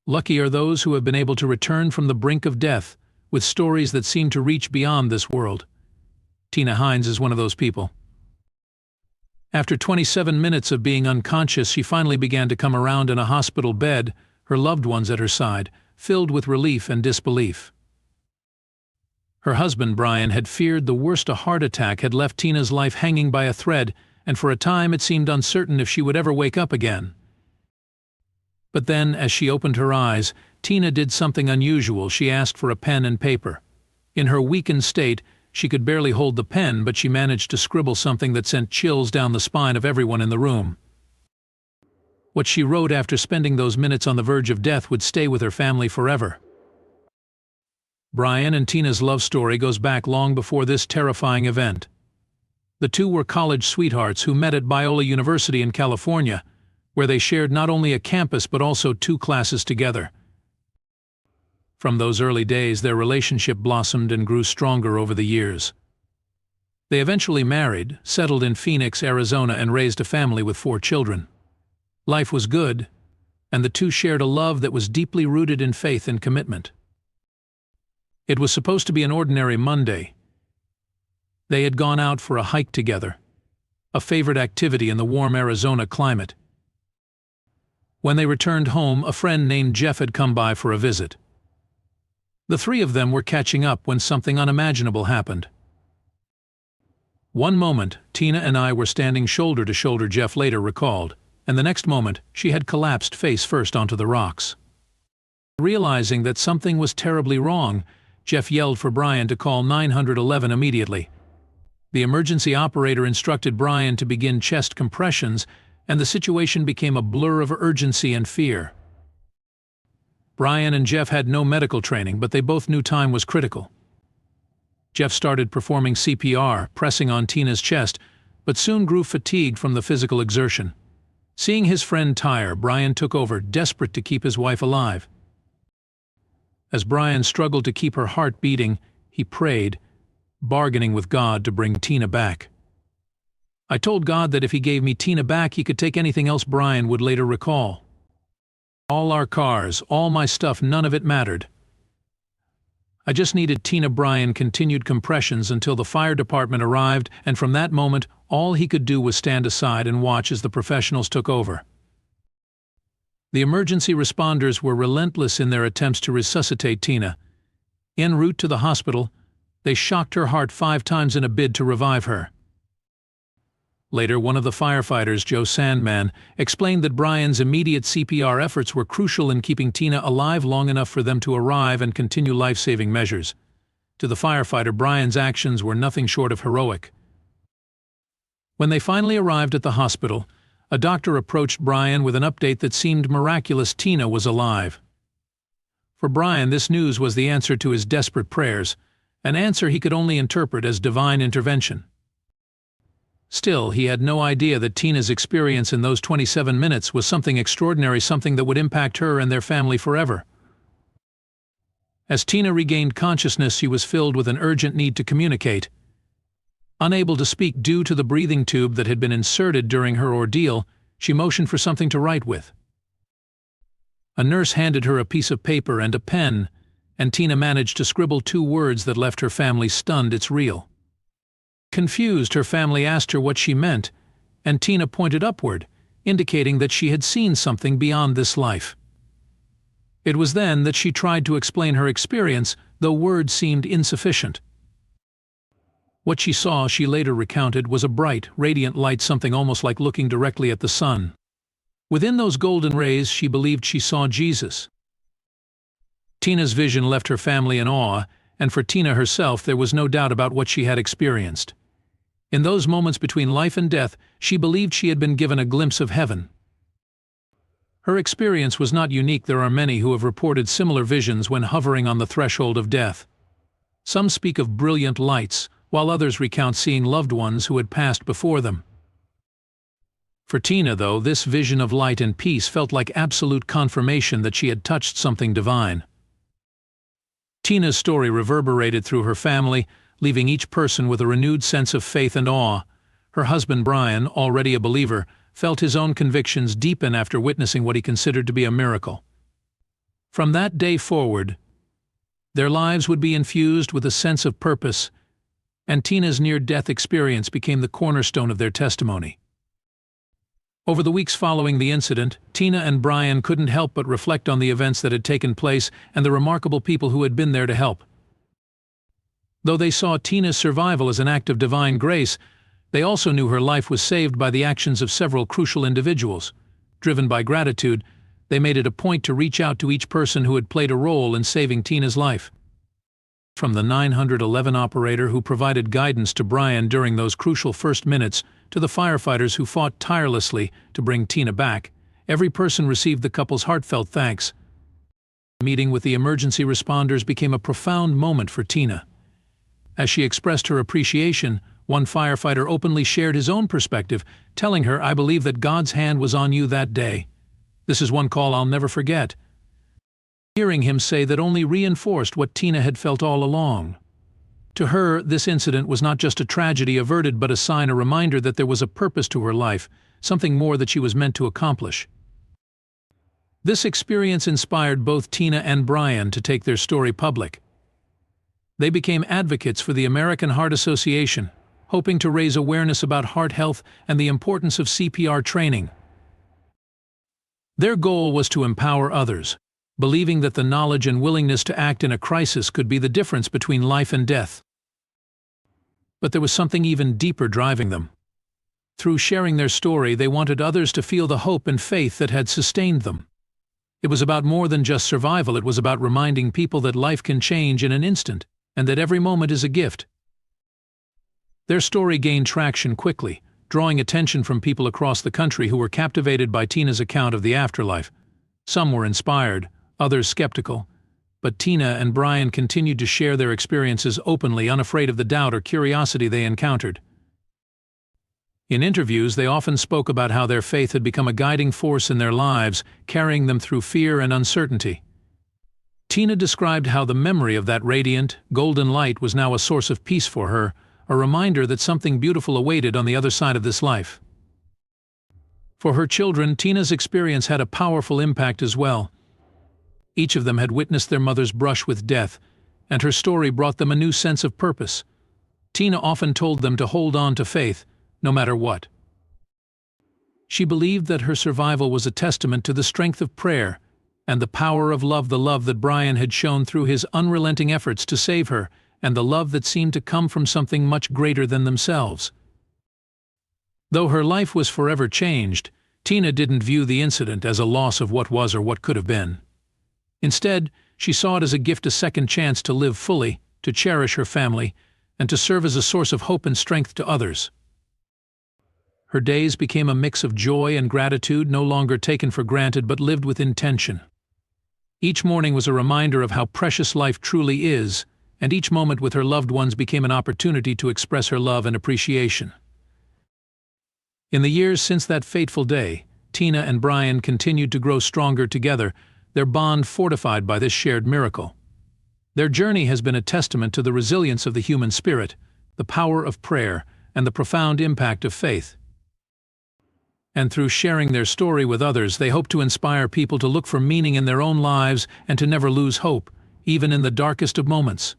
Lucky are those who have been able to return from the brink of death with stories that seem to reach beyond this world. Tina Hines is one of those people. After 27 minutes of being unconscious, she finally began to come around in a hospital bed, her loved ones at her side, filled with relief and disbelief. Her husband, Brian, had feared the worst. A heart attack had left Tina's life hanging by a thread, and for a time it seemed uncertain if she would ever wake up again. But then, as she opened her eyes, Tina did something unusual. She asked for a pen and paper. In her weakened state, she could barely hold the pen, but she managed to scribble something that sent chills down the spine of everyone in the room. What she wrote after spending those minutes on the verge of death would stay with her family forever. Brian and Tina's love story goes back long before this terrifying event. The two were college sweethearts who met at Biola University in California, where they shared not only a campus but also 2 classes together. From those early days, their relationship blossomed and grew stronger over the years. They eventually married, settled in Phoenix, Arizona, and raised a family with 4 children. Life was good, and the two shared a love that was deeply rooted in faith and commitment. It was supposed to be an ordinary Monday. They had gone out for a hike together, a favorite activity in the warm Arizona climate. When they returned home, a friend named Jeff had come by for a visit. The 3 of them were catching up when something unimaginable happened. One moment, Tina and I were standing shoulder to shoulder, Jeff later recalled, and the next moment, she had collapsed face first onto the rocks. Realizing that something was terribly wrong, Jeff yelled for Brian to call 911 immediately. The emergency operator instructed Brian to begin chest compressions, and the situation became a blur of urgency and fear. Brian and Jeff had no medical training, but they both knew time was critical. Jeff started performing CPR, pressing on Tina's chest, but soon grew fatigued from the physical exertion. Seeing his friend tire, Brian took over, desperate to keep his wife alive. As Brian struggled to keep her heart beating, he prayed, bargaining with God to bring Tina back. "I told God that if he gave me Tina back, he could take anything else," Brian would later recall. "All our cars, all my stuff, none of it mattered. I just needed Tina." Brian continued compressions until the fire department arrived, and from that moment, all he could do was stand aside and watch as the professionals took over. The emergency responders were relentless in their attempts to resuscitate Tina. En route to the hospital, they shocked her heart 5 times in a bid to revive her. Later, one of the firefighters, Joe Sandman, explained that Brian's immediate CPR efforts were crucial in keeping Tina alive long enough for them to arrive and continue life-saving measures. To the firefighter, Brian's actions were nothing short of heroic. When they finally arrived at the hospital, a doctor approached Brian with an update that seemed miraculous: Tina was alive. For Brian, this news was the answer to his desperate prayers, an answer he could only interpret as divine intervention. Still, he had no idea that Tina's experience in those 27 minutes was something extraordinary, something that would impact her and their family forever. As Tina regained consciousness, she was filled with an urgent need to communicate. Unable to speak due to the breathing tube that had been inserted during her ordeal, she motioned for something to write with. A nurse handed her a piece of paper and a pen, and Tina managed to scribble 2 words that left her family stunned. "It's real." Confused, her family asked her what she meant, and Tina pointed upward, indicating that she had seen something beyond this life. It was then that she tried to explain her experience, though words seemed insufficient. What she saw, she later recounted, was a bright, radiant light, something almost like looking directly at the sun. Within those golden rays, she believed she saw Jesus. Tina's vision left her family in awe, and for Tina herself, there was no doubt about what she had experienced. In those moments between life and death, she believed she had been given a glimpse of heaven. Her experience was not unique. There are many who have reported similar visions when hovering on the threshold of death. Some speak of brilliant lights, while others recount seeing loved ones who had passed before them. For Tina, though, this vision of light and peace felt like absolute confirmation that she had touched something divine. Tina's story reverberated through her family, leaving each person with a renewed sense of faith and awe. Her husband Brian, already a believer, felt his own convictions deepen after witnessing what he considered to be a miracle. From that day forward, their lives would be infused with a sense of purpose, and Tina's near-death experience became the cornerstone of their testimony. Over the weeks following the incident, Tina and Brian couldn't help but reflect on the events that had taken place and the remarkable people who had been there to help. Though they saw Tina's survival as an act of divine grace, they also knew her life was saved by the actions of several crucial individuals. Driven by gratitude, they made it a point to reach out to each person who had played a role in saving Tina's life. From the 911 operator who provided guidance to Brian during those crucial first minutes to the firefighters who fought tirelessly to bring Tina back, every person received the couple's heartfelt thanks. The meeting with the emergency responders became a profound moment for Tina. As she expressed her appreciation, one firefighter openly shared his own perspective, telling her, "I believe that God's hand was on you that day. This is one call I'll never forget." Hearing him say that only reinforced what Tina had felt all along. To her, this incident was not just a tragedy averted but a reminder that there was a purpose to her life, something more that she was meant to accomplish. This experience inspired both Tina and Brian to take their story public. They became advocates for the American Heart Association, hoping to raise awareness about heart health and the importance of CPR training. Their goal was to empower others, believing that the knowledge and willingness to act in a crisis could be the difference between life and death. But there was something even deeper driving them. Through sharing their story, they wanted others to feel the hope and faith that had sustained them. It was about more than just survival. It was about reminding people that life can change in an instant, and that every moment is a gift. Their story gained traction quickly, drawing attention from people across the country who were captivated by Tina's account of the afterlife. Some were inspired, others skeptical, but Tina and Brian continued to share their experiences openly, unafraid of the doubt or curiosity they encountered. In interviews, they often spoke about how their faith had become a guiding force in their lives, carrying them through fear and uncertainty. Tina described how the memory of that radiant, golden light was now a source of peace for her, a reminder that something beautiful awaited on the other side of this life. For her children, Tina's experience had a powerful impact as well. Each of them had witnessed their mother's brush with death, and her story brought them a new sense of purpose. Tina often told them to hold on to faith, no matter what. She believed that her survival was a testament to the strength of prayer and the power of love, the love that Brian had shown through his unrelenting efforts to save her, and the love that seemed to come from something much greater than themselves. Though her life was forever changed, Tina didn't view the incident as a loss of what was or what could have been. Instead, she saw it as a gift, a second chance to live fully, to cherish her family, and to serve as a source of hope and strength to others. Her days became a mix of joy and gratitude, no longer taken for granted but lived with intention. Each morning was a reminder of how precious life truly is, and each moment with her loved ones became an opportunity to express her love and appreciation. In the years since that fateful day, Tina and Brian continued to grow stronger together, their bond fortified by this shared miracle. Their journey has been a testament to the resilience of the human spirit, the power of prayer, and the profound impact of faith. And through sharing their story with others, they hope to inspire people to look for meaning in their own lives and to never lose hope, even in the darkest of moments.